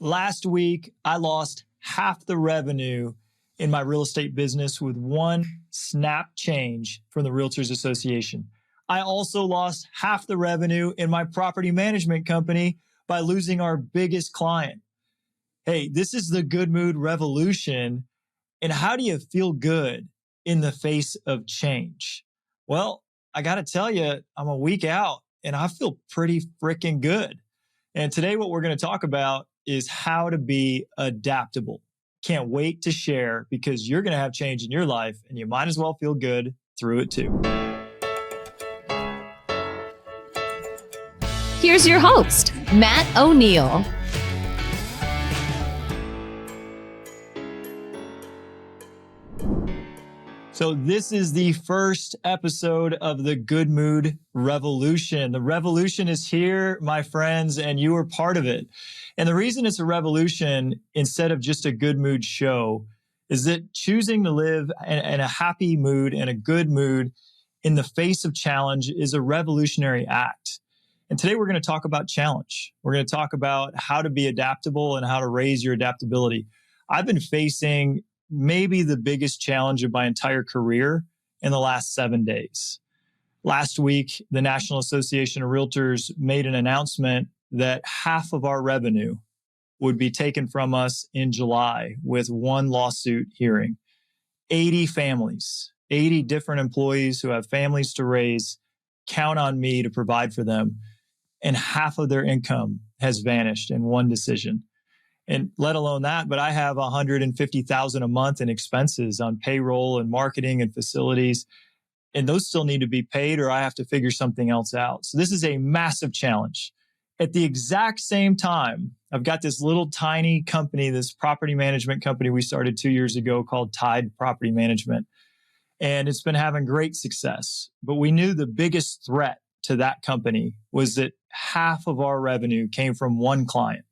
Last week, I lost half the revenue in my real estate business with one snap change from the Realtors Association. I also lost half the revenue in my property management company by losing our biggest client. Hey, this is the good mood revolution. And how do you feel good in the face of change? Well, I got to tell you, I'm a week out and I feel pretty freaking good. And today, what we're going to talk about is how to be adaptable. Can't wait to share because you're going to have change in your life and you might as well feel good through it too. Here's your host, Matt O'Neill. So this is the first episode of the Good Mood Revolution. The revolution is here, my friends, and you are part of it. And the reason it's a revolution instead of just a good mood show is that choosing to live in a happy mood and a good mood in the face of challenge is a revolutionary act. And today we're going to talk about challenge. We're going to talk about how to be adaptable and how to raise your adaptability. I've been facing maybe the biggest challenge of my entire career in the last 7 days. Last week, the National Association of Realtors made an announcement that half of our revenue would be taken from us in July with one lawsuit hearing. 80 families, 80 different employees who have families to raise, count on me to provide for them. And half of their income has vanished in one decision. And let alone that, but I have $150,000 a month in expenses on payroll and marketing and facilities. And those still need to be paid or I have to figure something else out. So this is a massive challenge. At the exact same time, I've got this little tiny company, this property management company we started 2 years ago called Tide Property Management. And it's been having great success. But we knew the biggest threat to that company was that half of our revenue came from one client.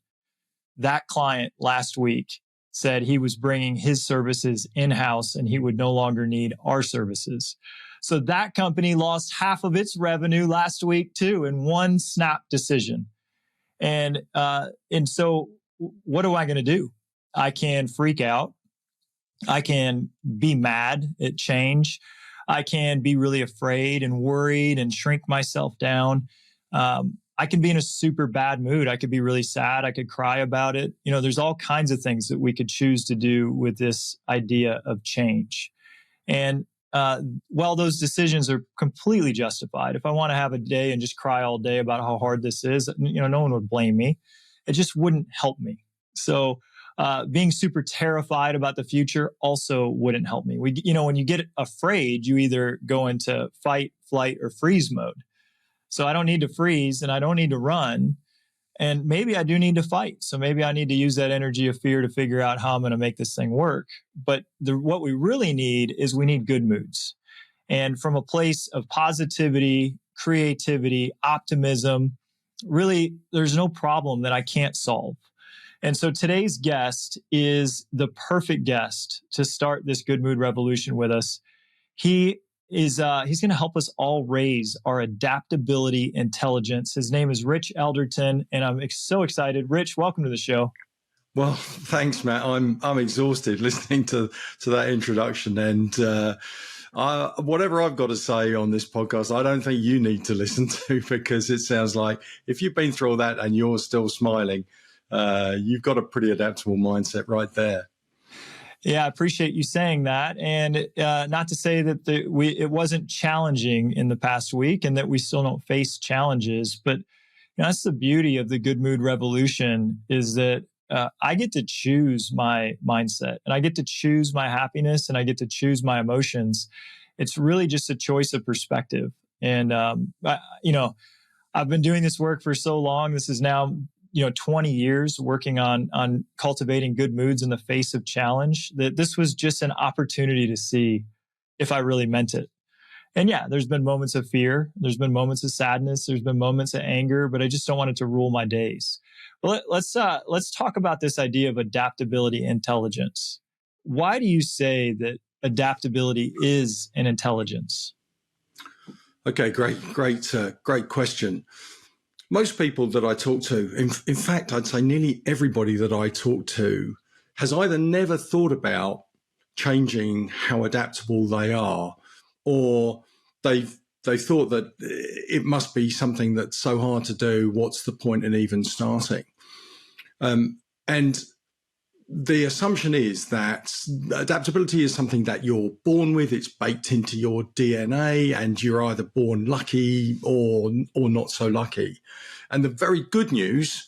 That client last week said he was bringing his services in-house and he would no longer need our services. So that company lost half of its revenue last week too in one snap decision. And so what am I going to do? I can freak out. I can be mad at change. I can be really afraid and worried and shrink myself down. I can be in a super bad mood. I could be really sad. I could cry about it. You know, there's all kinds of things that we could choose to do with this idea of change. And while those decisions are completely justified, if I want to have a day and just cry all day about how hard this is, you know, no one would blame me. It just wouldn't help me. So being super terrified about the future also wouldn't help me. When you get afraid, you either go into fight, flight, or freeze mode. So I don't need to freeze and I don't need to run. And maybe I do need to fight. So maybe I need to use that energy of fear to figure out how I'm going to make this thing work. But what we really need is we need good moods. And from a place of positivity, creativity, optimism, really, there's no problem that I can't solve. And so today's guest is the perfect guest to start this good mood revolution with us. He's going to help us all raise our adaptability intelligence. His name is Rich Alderton, and I'm so excited. Rich, welcome to the show. Well, thanks, Matt. I'm exhausted listening to that introduction, and whatever I've got to say on this podcast, I don't think you need to listen to because it sounds like if you've been through all that and you're still smiling, you've got a pretty adaptable mindset right there. Yeah, I appreciate you saying that. And not to say that it wasn't challenging in the past week and that we still don't face challenges, but that's the beauty of the Good Mood Revolution is that I get to choose my mindset and I get to choose my happiness and I get to choose my emotions. It's really just a choice of perspective. And, I've been doing this work for so long. This is now 20 years working on cultivating good moods in the face of challenge, that this was just an opportunity to see if I really meant it. And yeah, there's been moments of fear. There's been moments of sadness. There's been moments of anger, but I just don't want it to rule my days. But let's talk about this idea of adaptability intelligence. Why do you say that adaptability is an intelligence? Okay, great question. Most people that I talk to, in fact, I'd say nearly everybody that I talk to has either never thought about changing how adaptable they are, or they've thought that it must be something that's so hard to do. What's the point in even starting? And the assumption is that adaptability is something that you're born with. It's baked into your DNA, and you're either born lucky or not so lucky. And the very good news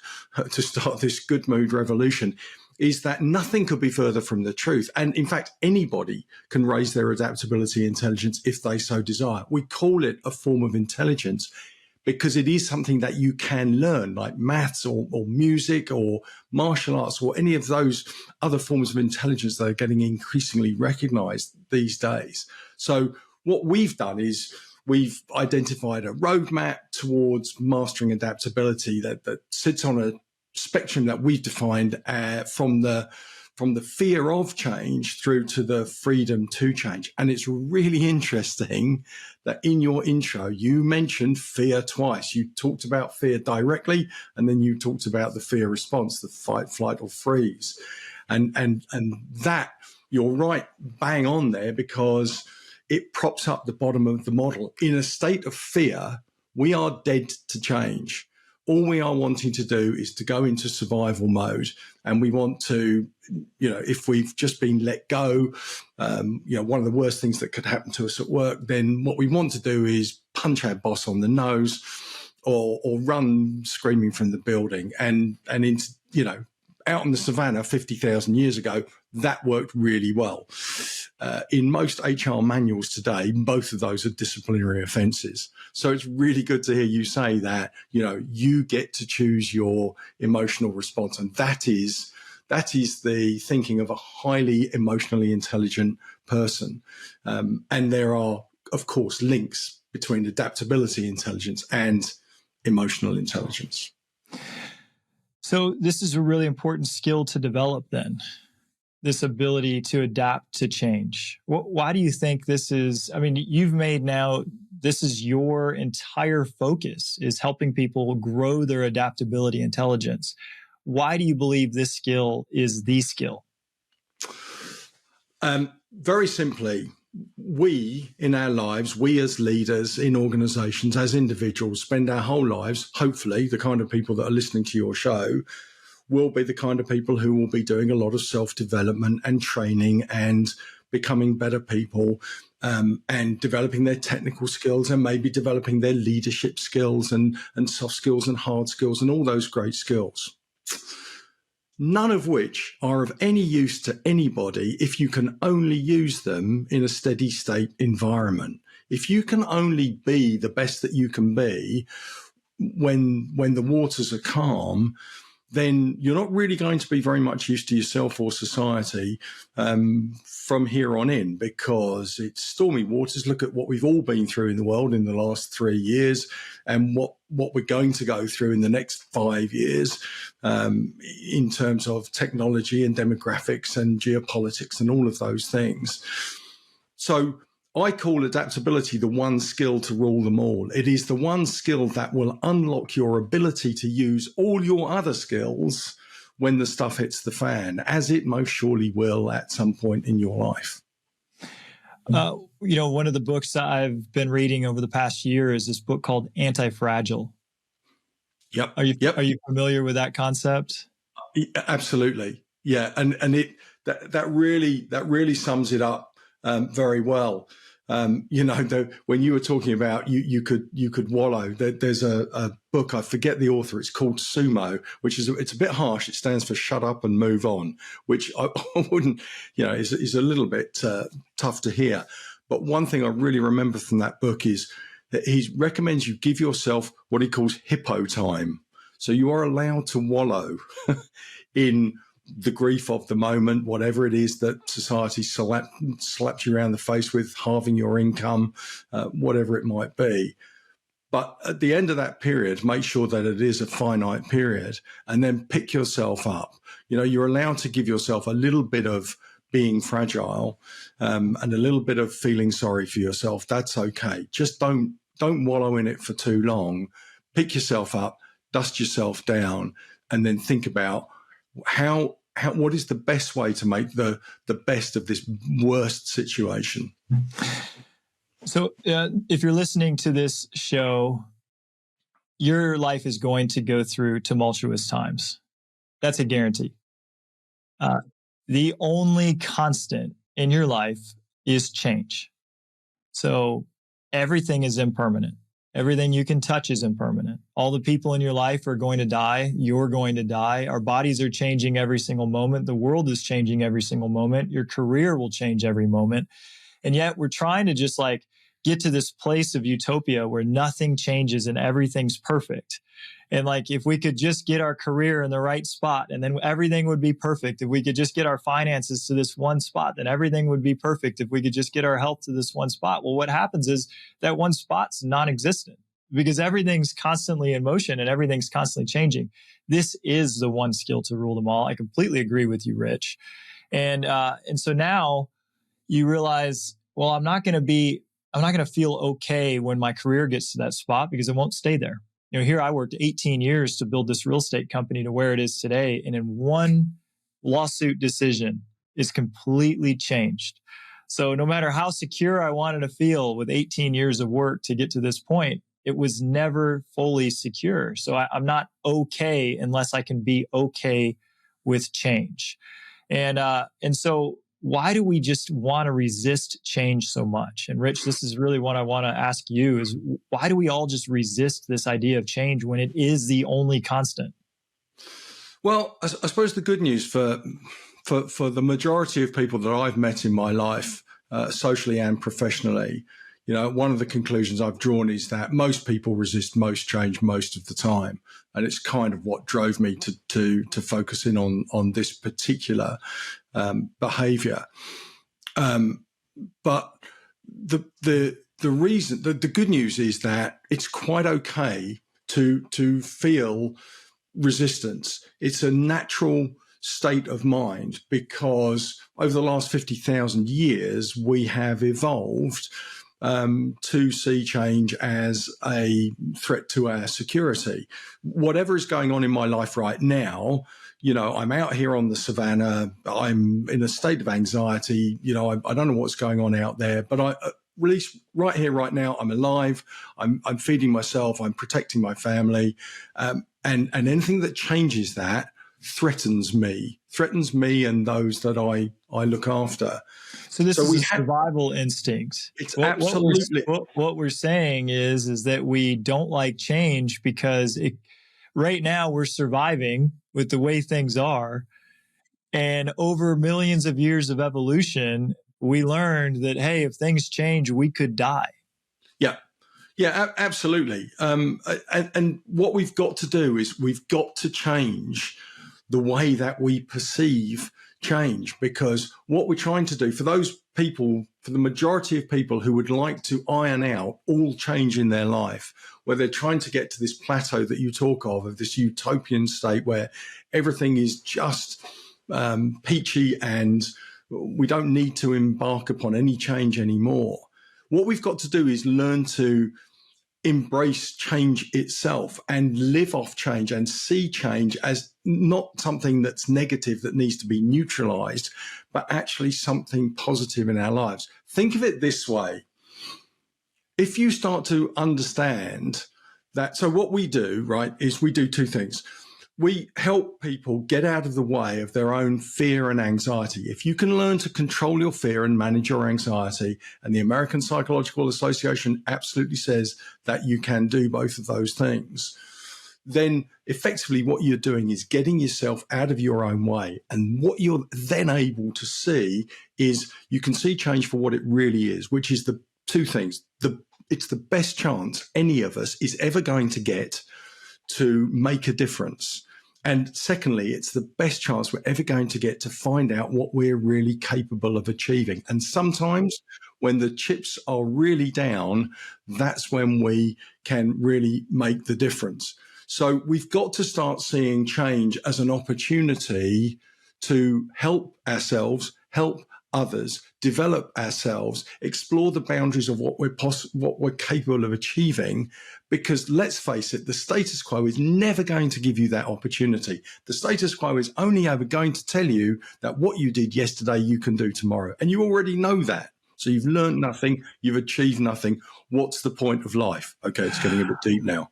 to start this good mood revolution is that nothing could be further from the truth. And in fact, anybody can raise their adaptability intelligence if they so desire. We call it a form of intelligence because it is something that you can learn, like maths or music or martial arts or any of those other forms of intelligence that are getting increasingly recognized these days. So what we've done is we've identified a roadmap towards mastering adaptability that sits on a spectrum that we've defined from the fear of change through to the freedom to change. And it's really interesting that in your intro, you mentioned fear twice. You talked about fear directly, and then you talked about the fear response, the fight, flight, or freeze. And that, you're right, bang on there, because it props up the bottom of the model. In a state of fear, we are dead to change. All we are wanting to do is to go into survival mode, and we want to, if we've just been let go, one of the worst things that could happen to us at work, then what we want to do is punch our boss on the nose or run screaming from the building. And into, out in the savannah 50,000 years ago, that worked really well. In most HR manuals today, both of those are disciplinary offences. So it's really good to hear you say that, you get to choose your emotional response. And that is the thinking of a highly emotionally intelligent person. And there are, of course, links between adaptability intelligence and emotional intelligence. So this is a really important skill to develop then, this ability to adapt to change. Why do you think this is, you've made now, this is your entire focus, is helping people grow their adaptability intelligence. Why do you believe this skill is the skill? Very simply, we in our lives, we as leaders in organizations, as individuals, spend our whole lives, hopefully the kind of people that are listening to your show will be the kind of people who will be doing a lot of self-development and training and becoming better people, and developing their technical skills and maybe developing their leadership skills and soft skills and hard skills and all those great skills. None of which are of any use to anybody if you can only use them in a steady state environment. If you can only be the best that you can be when the waters are calm, then you're not really going to be very much use to yourself or society from here on in, because it's stormy waters. Look at what we've all been through in the world in the last 3 years, and what we're going to go through in the next 5 years in terms of technology and demographics and geopolitics and all of those things. So I call adaptability the one skill to rule them all. It is the one skill that will unlock your ability to use all your other skills when the stuff hits the fan, as it most surely will at some point in your life. One of the books that I've been reading over the past year is this book called Anti-Fragile. Yep. Are you familiar with that concept? Absolutely. Yeah. And that really sums it up very well. When you were talking about you could wallow, there's a book, I forget the author, it's called Sumo, which it's a bit harsh. It stands for shut up and move on, which I wouldn't, is a little bit tough to hear. But one thing I really remember from that book is that he recommends you give yourself what he calls hippo time. So you are allowed to wallow in the grief of the moment, whatever it is that society slapped you around the face with, halving your income, whatever it might be. But at the end of that period, make sure that it is a finite period, and then pick yourself up. You're allowed to give yourself a little bit of being fragile and a little bit of feeling sorry for yourself. That's okay. Just don't wallow in it for too long. Pick yourself up. dust yourself down, and then think about what is the best way to make the best of this worst situation. So if you're listening to this show, your life is going to go through tumultuous times. That's a guarantee. The only constant in your life is change. So everything is impermanent. Everything you can touch is impermanent. All the people in your life are going to die. You're going to die. Our bodies are changing every single moment. The world is changing every single moment. Your career will change every moment. And yet we're trying to just like get to this place of utopia where nothing changes and everything's perfect. And like, if we could just get our career in the right spot, and then everything would be perfect. If we could just get our finances to this one spot, then everything would be perfect. If we could just get our health to this one spot. Well, what happens is that one spot's non-existent because everything's constantly in motion and everything's constantly changing. This is the one skill to rule them all. I completely agree with you, Rich. And so now you realize, well, I'm not going to feel okay when my career gets to that spot because it won't stay there. You know, here I worked 18 years to build this real estate company to where it is today. And in one lawsuit decision, it's completely changed. So no matter how secure I wanted to feel with 18 years of work to get to this point, it was never fully secure. So I'm not okay unless I can be okay with change. And so why do we just want to resist change so much? And Rich, this is really what I want to ask you is why do we all just resist this idea of change when it is the only constant? Well, I suppose the good news for the majority of people that I've met in my life, socially and professionally, you know, one of the conclusions I've drawn is that most people resist most change most of the time. And it's kind of what drove me to focus in on this particular behavior. But the reason, the good news is that it's quite okay to feel resistance. It's a natural state of mind because over the last 50,000 years, we have evolved to see change as a threat to our security. Whatever is going on in my life right now, you know, I'm out here on the savannah, I'm in a state of anxiety, you know, I don't know what's going on out there, but I release right here, right now, I'm alive, I'm feeding myself, I'm protecting my family, and anything that changes that threatens me and those that I look after. So this is a survival instinct. It's absolutely what we're saying is that we don't like change because right now we're surviving with the way things are. And over millions of years of evolution, we learned that, hey, if things change, we could die. Yeah, absolutely. And what we've got to do is we've got to change the way that we perceive change, because what we're trying to do for those people, for the majority of people who would like to iron out all change in their life, where they're trying to get to this plateau that you talk of this utopian state where everything is just peachy and we don't need to embark upon any change anymore. What we've got to do is learn to embrace change itself and live off change and see change as not something that's negative that needs to be neutralized, but actually something positive in our lives. Think of it this way. If you start to understand that, so what we do, right, is we do two things. We help people get out of the way of their own fear and anxiety. If you can learn to control your fear and manage your anxiety, and the American Psychological Association absolutely says that you can do both of those things, then effectively what you're doing is getting yourself out of your own way. And what you're then able to see is you can see change for what it really is, which is the two things. It's the best chance any of us is ever going to get to make a difference. And secondly, it's the best chance we're ever going to get to find out what we're really capable of achieving. And sometimes when the chips are really down, that's when we can really make the difference. So we've got to start seeing change as an opportunity to help ourselves, help others, develop ourselves, explore the boundaries of what we're capable of achieving. Because let's face it, the status quo is never going to give you that opportunity. The status quo is only ever going to tell you that what you did yesterday, you can do tomorrow. And you already know that. So you've learned nothing, you've achieved nothing. What's the point of life? Okay, it's getting a bit deep now.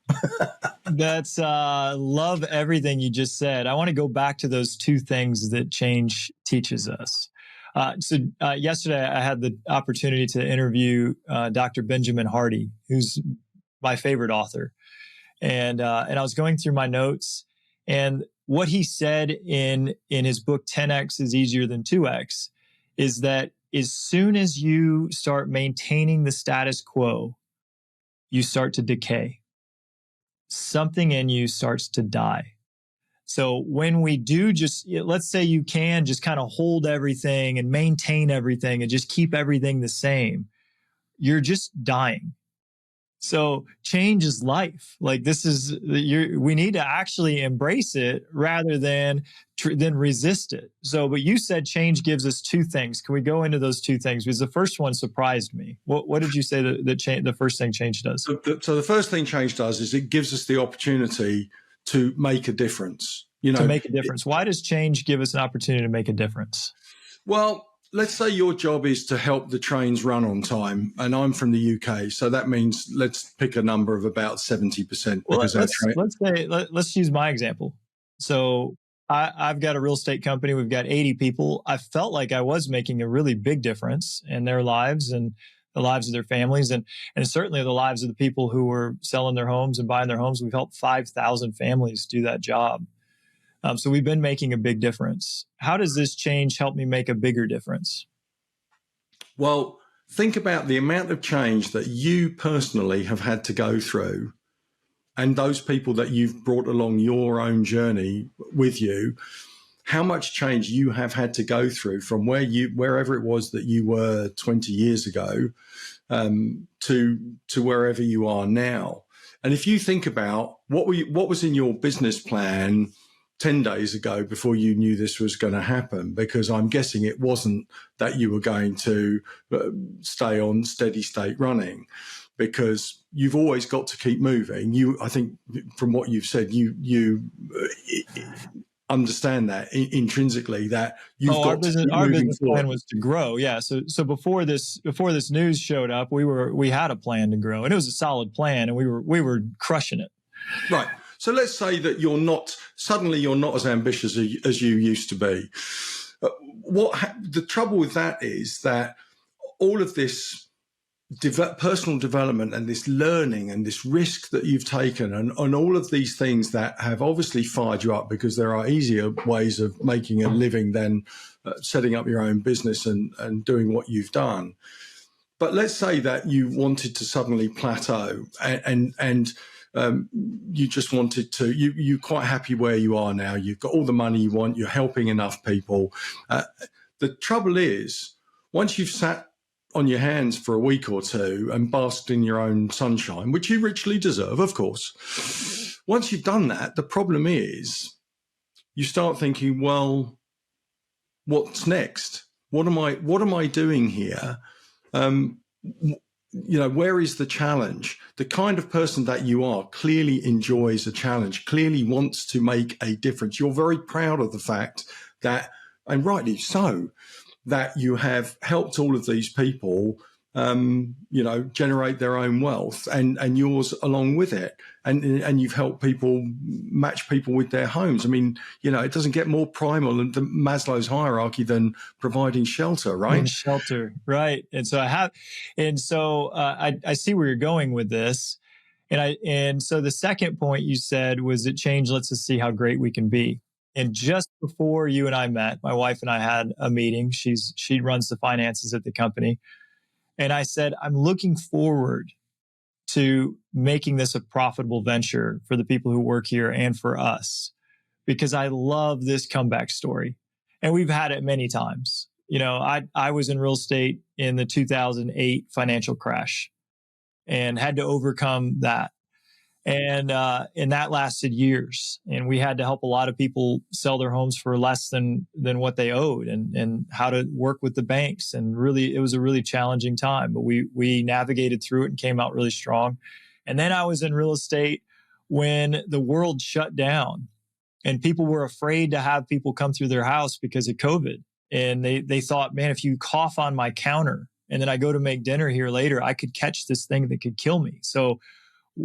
That's love everything you just said. I want to go back to those two things that change teaches us. Yesterday I had the opportunity to interview Dr. Benjamin Hardy, who's my favorite author. And I was going through my notes, and what he said in his book, 10X is easier than 2X, is that as soon as you start maintaining the status quo, you start to decay. Something in you starts to die. So when we do let's say you can just kind of hold everything and maintain everything and just keep everything the same, you're just dying. So change is life. Like we need to actually embrace it rather than resist it. But you said change gives us two things. Can we go into those two things? Because the first one surprised me. What did you say the first thing change does? So the first thing change does is it gives us the opportunity to make a difference. To make a difference. Why does change give us an opportunity to make a difference? Well, let's say your job is to help the trains run on time, and I'm from the UK, so that means let's pick a number of about 70%. Well, let's use my example. So I've got a real estate company. We've got 80 people. I felt like I was making a really big difference in their lives and the lives of their families, and certainly the lives of the people who were selling their homes and buying their homes. We've helped 5,000 families do that job. So we've been making a big difference. How does this change help me make a bigger difference? Well, think about the amount of change that you personally have had to go through, and those people that you've brought along your own journey with you, how much change you have had to go through from wherever it was that you were 20 years ago to wherever you are now. And if you think about what was in your business plan 10 days ago before you knew this was going to happen, because I'm guessing it wasn't that you were going to stay on steady state running, because you've always got to keep moving. I think from what you've said, you understand that intrinsically, that you've got our business plan was to grow. Yeah. So before this news showed up, we had a plan to grow, and it was a solid plan, and we were crushing it. Right. So let's say that you're not as ambitious as you used to be. The trouble with that is that all of this personal development and this learning and this risk that you've taken and all of these things that have obviously fired you up, because there are easier ways of making a living than setting up your own business and doing what you've done. But let's say that you wanted to suddenly plateau and you just wanted to, you're quite happy where you are now. You've got all the money you want. You're helping enough people. The trouble is, once you've sat on your hands for a week or two and basked in your own sunshine, which you richly deserve, of course, once you've done that, the problem is you start thinking, well, what's next? What am I doing here? Where is the challenge? The kind of person that you are clearly enjoys a challenge, clearly wants to make a difference. You're very proud of the fact that, and rightly so, that you have helped all of these people, generate their own wealth and yours along with it. And you've helped people match people with their homes. I mean, it doesn't get more primal than Maslow's hierarchy than providing shelter, right? Shelter, right. And so I see where you're going with this. And so the second point you said was that change lets us see how great we can be. And just before you and I met, my wife and I had a meeting. She runs the finances at the company. And I said, I'm looking forward to making this a profitable venture for the people who work here and for us, because I love this comeback story. And we've had it many times. I was in real estate in the 2008 financial crash and had to overcome that. And that lasted years. And we had to help a lot of people sell their homes for less than what they owed, and how to work with the banks. And really, it was a really challenging time, but we navigated through it and came out really strong. And then I was in real estate when the world shut down and people were afraid to have people come through their house because of COVID. And they thought, man, if you cough on my counter and then I go to make dinner here later, I could catch this thing that could kill me. So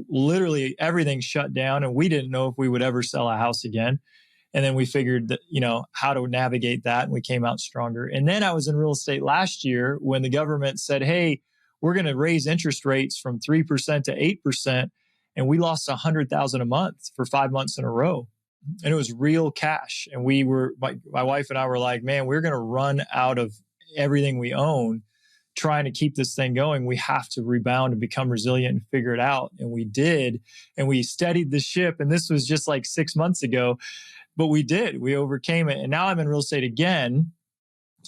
literally everything shut down, and we didn't know if we would ever sell a house again. And then we figured that, how to navigate that, and we came out stronger. And then I was in real estate last year when the government said, hey, we're going to raise interest rates from 3% to 8%. And we lost $100,000 a month for 5 months in a row. And it was real cash. And my wife and I were like, man, we're going to run out of everything we own trying to keep this thing going. We have to rebound and become resilient and figure it out. And we did. And we steadied the ship. And this was just like 6 months ago, but we did. We overcame it. And now I'm in real estate again,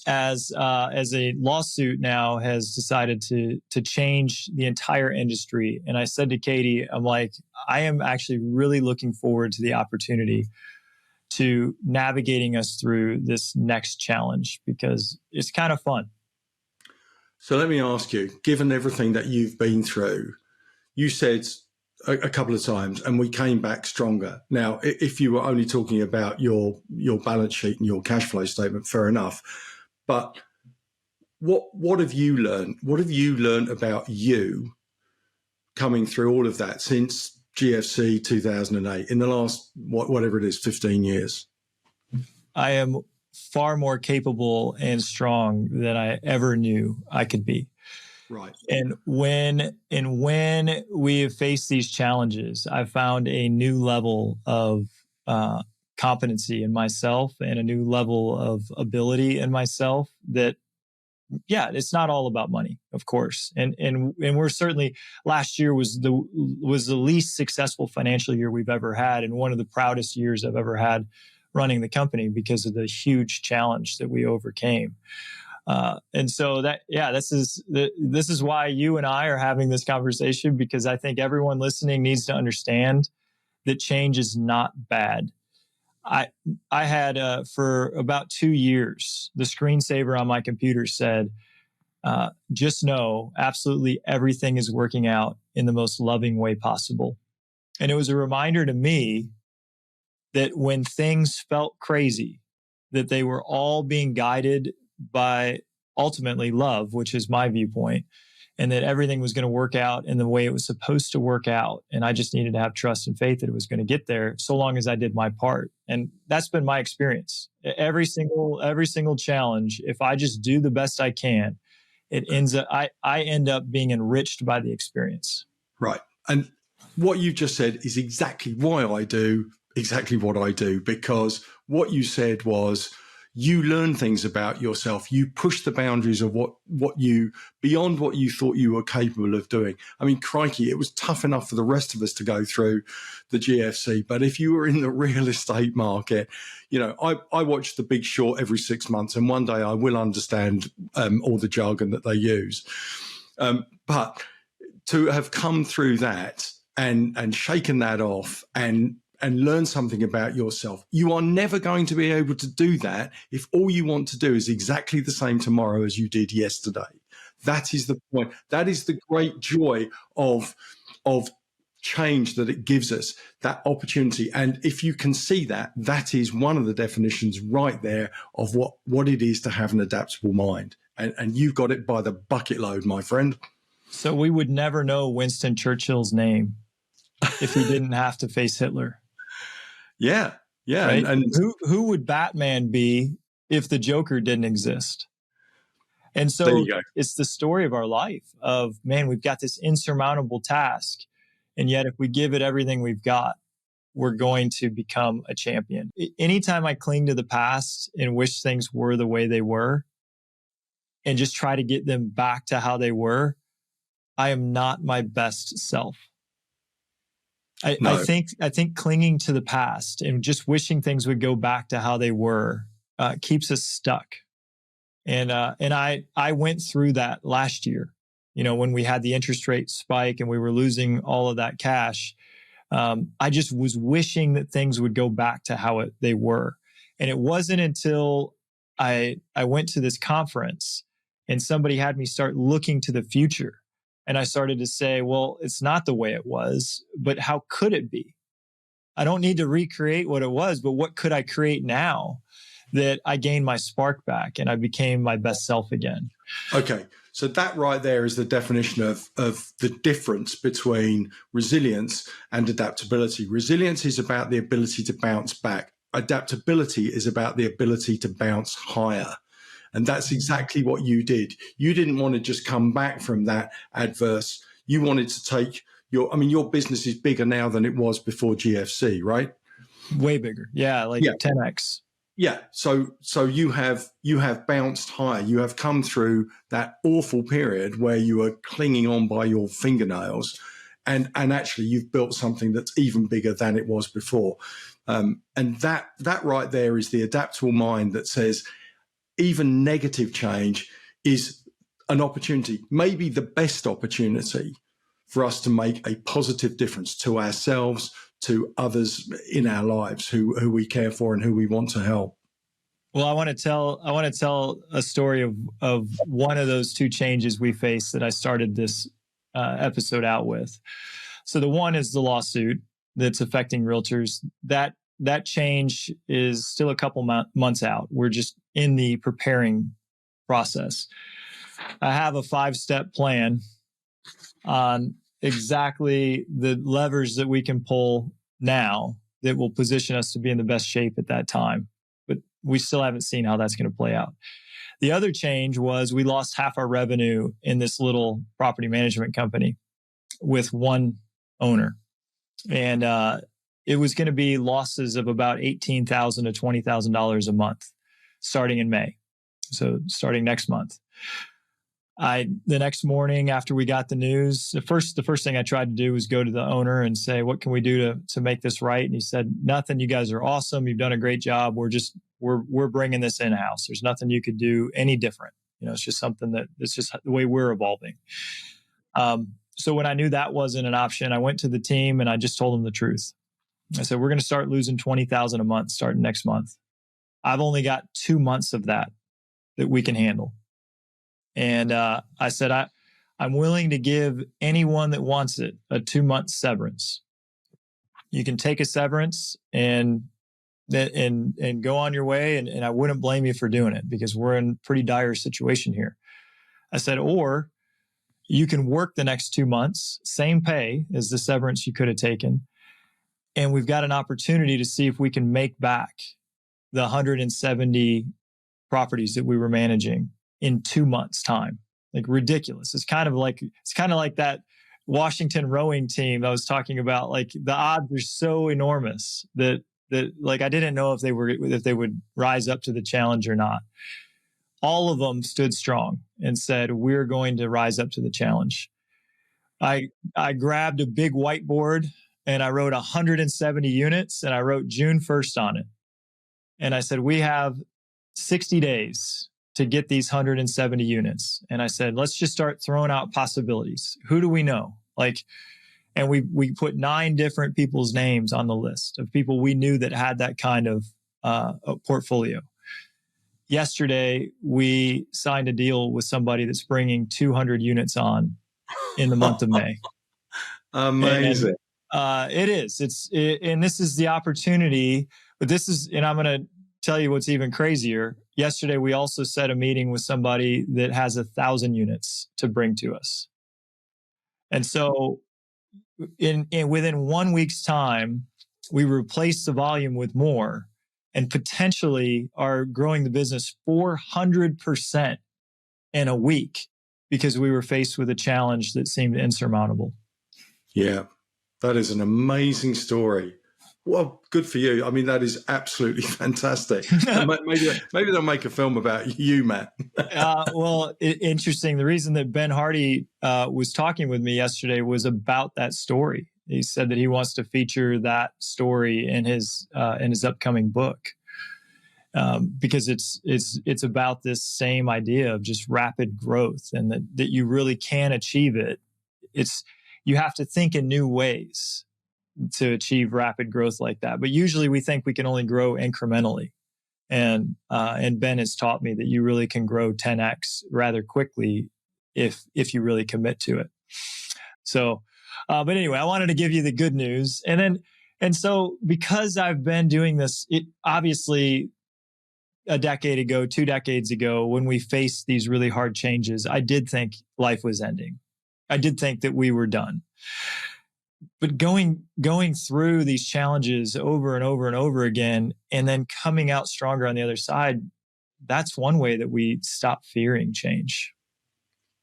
as a lawsuit now has decided to change the entire industry. And I said to Katie, I'm like, I am actually really looking forward to the opportunity to navigating us through this next challenge, because it's kind of fun. So let me ask you, given everything that you've been through, you said a couple of times, and we came back stronger. Now, if you were only talking about your balance sheet and your cash flow statement, fair enough. But what have you learned? What have you learned about you coming through all of that since GFC 2008 in the last, whatever it is, 15 years? I am far more capable and strong than I ever knew I could be. Right. And when we have faced these challenges, I've found a new level of competency in myself and a new level of ability in myself that, yeah, it's not all about money, of course. And we're certainly, last year was the least successful financial year we've ever had, and one of the proudest years I've ever had running the company because of the huge challenge that we overcame. And so this is why you and I are having this conversation, because I think everyone listening needs to understand that change is not bad. I had for about 2 years, the screensaver on my computer said, just know absolutely everything is working out in the most loving way possible. And it was a reminder to me that when things felt crazy, that they were all being guided by ultimately love, which is my viewpoint, and that everything was going to work out in the way it was supposed to work out. And I just needed to have trust and faith that it was going to get there, so long as I did my part. And that's been my experience. Every single challenge, if I just do the best I can, I end up being enriched by the experience. Right. And what you've just said is exactly why I do exactly what I do, because what you said was, you learn things about yourself. You push the boundaries of what you, beyond what you thought you were capable of doing. I mean, crikey, it was tough enough for the rest of us to go through the GFC. But if you were in the real estate market, I watch The Big Short every 6 months, and one day I will understand all the jargon that they use. But to have come through that and shaken that off and learn something about yourself. You are never going to be able to do that if all you want to do is exactly the same tomorrow as you did yesterday. That is the point. That is the great joy of change that it gives us, that opportunity. And if you can see that, that is one of the definitions right there of what it is to have an adaptable mind. And you've got it by the bucket load, my friend. So we would never know Winston Churchill's name if he didn't have to face Hitler. Yeah. Right? And who would Batman be if the Joker didn't exist? And so it's the story of our life of, man, we've got this insurmountable task. And yet if we give it everything we've got, we're going to become a champion. Anytime I cling to the past and wish things were the way they were and just try to get them back to how they were, I am not my best self. I think clinging to the past and just wishing things would go back to how they were keeps us stuck. And I went through that last year, when we had the interest rate spike and we were losing all of that cash. I just was wishing that things would go back to how they were. And it wasn't until I went to this conference and somebody had me start looking to the future. And I started to say, well, it's not the way it was, but how could it be? I don't need to recreate what it was, but what could I create now that I gained my spark back and I became my best self again? Okay. So that right there is the definition of the difference between resilience and adaptability. Resilience is about the ability to bounce back. Adaptability is about the ability to bounce higher. And that's exactly what you did. You didn't want to just come back from that adverse. You wanted to take your business is bigger now than it was before GFC, right? Way bigger. Yeah. 10x. Yeah. So you have bounced higher. You have come through that awful period where you were clinging on by your fingernails, and actually you've built something that's even bigger than it was before. And that right there is the adaptable mind that says even negative change is an opportunity, maybe the best opportunity for us to make a positive difference to ourselves, to others in our lives who we care for and who we want to help. Well, I want to tell a story of one of those two changes we faced that I started this episode out with. So the one is the lawsuit that's affecting realtors. That change is still a couple months out. We're just in the preparing process. I have a 5-step plan on exactly the levers that we can pull now that will position us to be in the best shape at that time. But we still haven't seen how that's going to play out. The other change was we lost half our revenue in this little property management company with one owner. And it was going to be losses of about $18,000 to $20,000 a month starting in May. So starting next month. The next morning after we got the news, the first thing I tried to do was go to the owner and say, what can we do to make this right? And he said, nothing. You guys are awesome. You've done a great job. We're bringing this in-house. There's nothing you could do any different. It's just it's just the way we're evolving. So when I knew that wasn't an option, I went to the team and I just told them the truth. I said, we're going to start losing $20,000 a month starting next month. I've only got 2 months of that we can handle. And I said, I'm willing to give anyone that wants it a 2-month severance. You can take a severance and go on your way. And I wouldn't blame you for doing it because we're in a pretty dire situation here. I said, or you can work the next 2 months, same pay as the severance you could have taken. And we've got an opportunity to see if we can make back the 170 properties that we were managing in 2 months' time. Like ridiculous. It's kind of like that Washington rowing team I was talking about. Like the odds are so enormous that like I didn't know if they would rise up to the challenge or not. All of them stood strong and said, we're going to rise up to the challenge. I grabbed a big whiteboard and I wrote 170 units and I wrote June 1st on it. And I said, we have 60 days to get these 170 units. And I said, let's just start throwing out possibilities. Who do we know? And we put 9 different people's names on the list of people we knew that had that kind of portfolio. Yesterday, we signed a deal with somebody that's bringing 200 units on in the month of May. Amazing. And, it is. And this is the opportunity. But and I'm going to tell you what's even crazier. Yesterday, we also set a meeting with somebody that has 1,000 units to bring to us. And so within 1 week's time, we replaced the volume with more and potentially are growing the business 400% in a week because we were faced with a challenge that seemed insurmountable. Yeah, that is an amazing story. Well, good for you. I mean, that is absolutely fantastic. Maybe they'll make a film about you, Matt. Interesting. The reason that Ben Hardy was talking with me yesterday was about that story. He said that he wants to feature that story in his upcoming book because it's about this same idea of just rapid growth and that you really can achieve it. You have to think in new ways. to achieve rapid growth like that. But usually we think we can only grow incrementally. And Ben has taught me that you really can grow 10x rather quickly if you really commit to it. So, but anyway, I wanted to give you the good news. And so because I've been doing this, it obviously a decade ago, 2 decades ago, when we faced these really hard changes, I did think life was ending. I did think that we were done. But going through these challenges over and over and over again, and then coming out stronger on the other side, that's one way that we stop fearing change.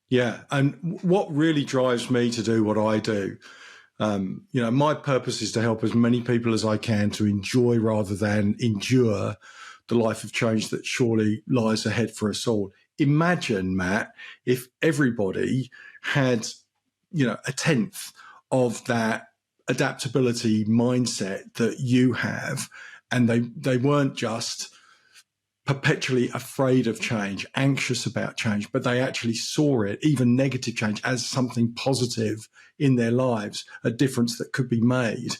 Yeah. And what really drives me to do what I do, my purpose is to help as many people as I can to enjoy rather than endure the life of change that surely lies ahead for us all. Imagine, Matt, if everybody had, a tenth of that adaptability mindset that you have, and they weren't just perpetually afraid of change, anxious about change, but they actually saw it, even negative change, as something positive in their lives, a difference that could be made.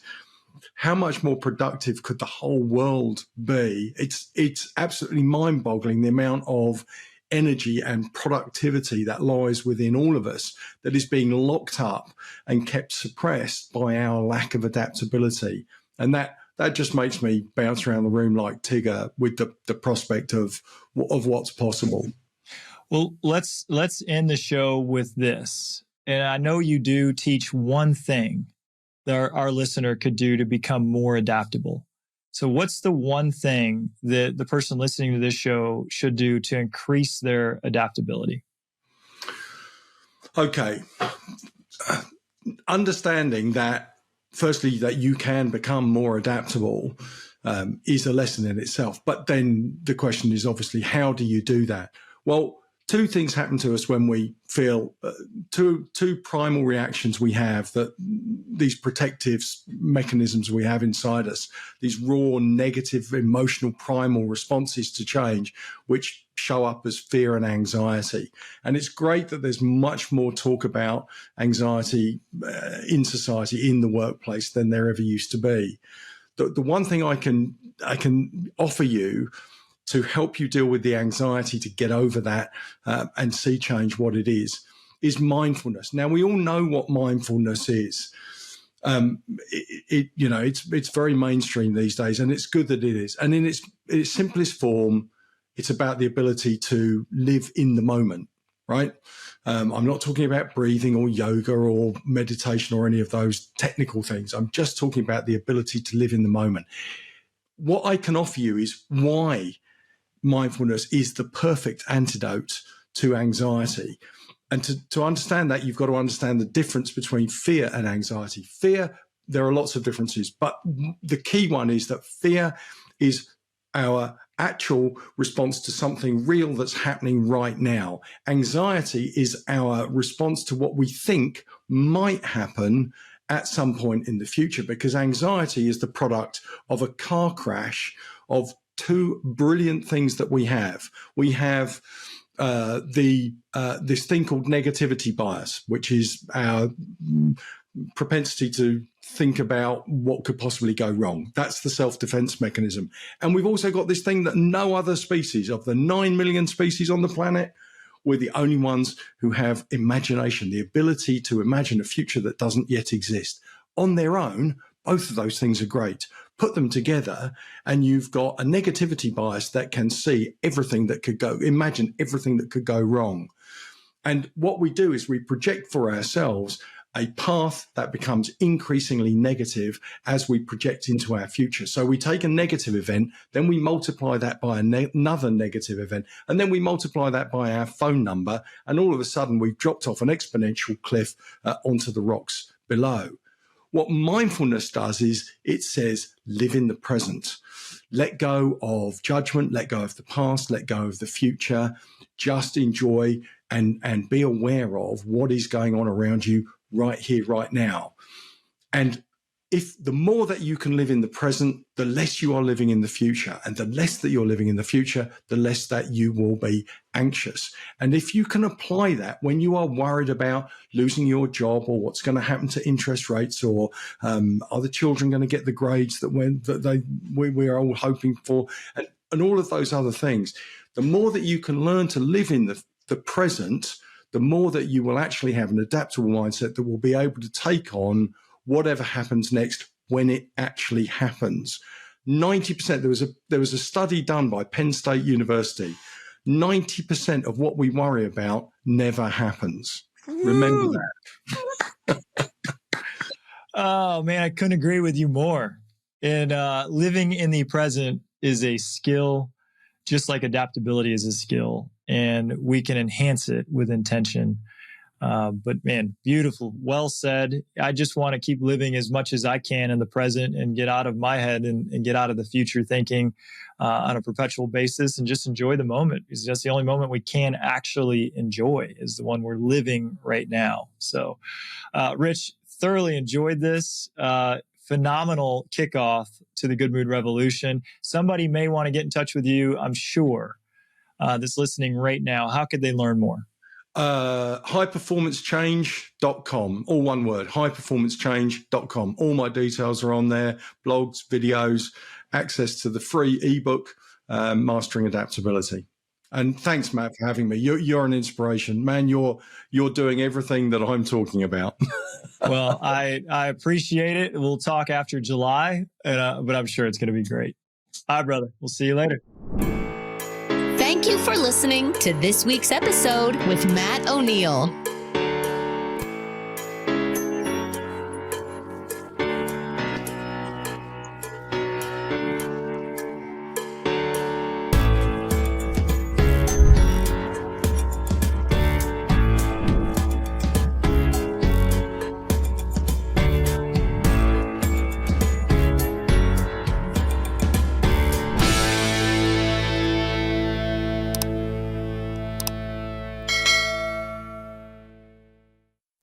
How much more productive could the whole world be? It's absolutely mind-boggling the amount of energy and productivity that lies within all of us that is being locked up and kept suppressed by our lack of adaptability. And that just makes me bounce around the room like Tigger with the prospect of what's possible. Well, let's end the show with this. And I know you do teach one thing that our listener could do to become more adaptable. So what's the one thing that the person listening to this show should do to increase their adaptability? Okay. Understanding that, firstly, that you can become more adaptable is a lesson in itself. But then the question is obviously, how do you do that? Well, 2 things happen to us when we feel two primal reactions we have, that these protective mechanisms we have inside us, these raw negative emotional primal responses to change, which show up as fear and anxiety. And it's great that there's much more talk about anxiety in society, in the workplace, than there ever used to be. The one thing I can offer you to help you deal with the anxiety, to get over that and see change what it is mindfulness. Now, we all know what mindfulness is. It's very mainstream these days, and it's good that it is. And in its simplest form, it's about the ability to live in the moment, right? I'm not talking about breathing or yoga or meditation or any of those technical things. I'm just talking about the ability to live in the moment. What I can offer you is why mindfulness is the perfect antidote to anxiety. And to understand that, you've got to understand the difference between fear and anxiety. Fear, there are lots of differences, but the key one is that fear is our actual response to something real that's happening right now. Anxiety is our response to what we think might happen at some point in the future, because anxiety is the product of a car crash of 2 brilliant things that we have. We have this thing called negativity bias, which is our propensity to think about what could possibly go wrong. That's the self-defense mechanism. And we've also got this thing that no other species, of the 9 million species on the planet, we're the only ones who have imagination, the ability to imagine a future that doesn't yet exist. On their own, both of those things are great. Put them together and you've got a negativity bias that can see everything that could go, imagine everything that could go wrong. And what we do is we project for ourselves a path that becomes increasingly negative as we project into our future. So we take a negative event, then we multiply that by another negative event, and then we multiply that by our phone number, and all of a sudden we've dropped off an exponential cliff onto the rocks below. What mindfulness does is it says, live in the present. Let go of judgment, let go of the past, let go of the future. Just enjoy and be aware of what is going on around you right here, right now. And if the more that you can live in the present, the less you are living in the future. And the less that you're living in the future, the less that you will be anxious. And if you can apply that when you are worried about losing your job or what's going to happen to interest rates, or are the children going to get the grades that we are all hoping for, and all of those other things, the more that you can learn to live in the present, the more that you will actually have an adaptable mindset that will be able to take on whatever happens next when it actually happens. 90%, there was a study done by Penn State University. 90% of what we worry about never happens. Remember that. Oh man, I couldn't agree with you more. And living in the present is a skill, just like adaptability is a skill, and we can enhance it with intention. But man, beautiful. Well said. I just want to keep living as much as I can in the present and get out of my head and get out of the future thinking on a perpetual basis, and just enjoy the moment, because that's the only moment we can actually enjoy, is the one we're living right now. So, Rich, thoroughly enjoyed this. Phenomenal kickoff to the Good Mood Revolution. Somebody may want to get in touch with you, I'm sure, that's listening right now. How could they learn more? highperformancechange.com, all one word, highperformancechange.com. All my details are on there, blogs, videos, access to the free ebook, Mastering Adaptability. And thanks, Matt, for having me. You're an inspiration, man. You're doing everything that I'm talking about. Well, I appreciate it. We'll talk after July, but I'm sure it's going to be great. All right, brother. We'll see you later. Thank you for listening to this week's episode with Matt O'Neill.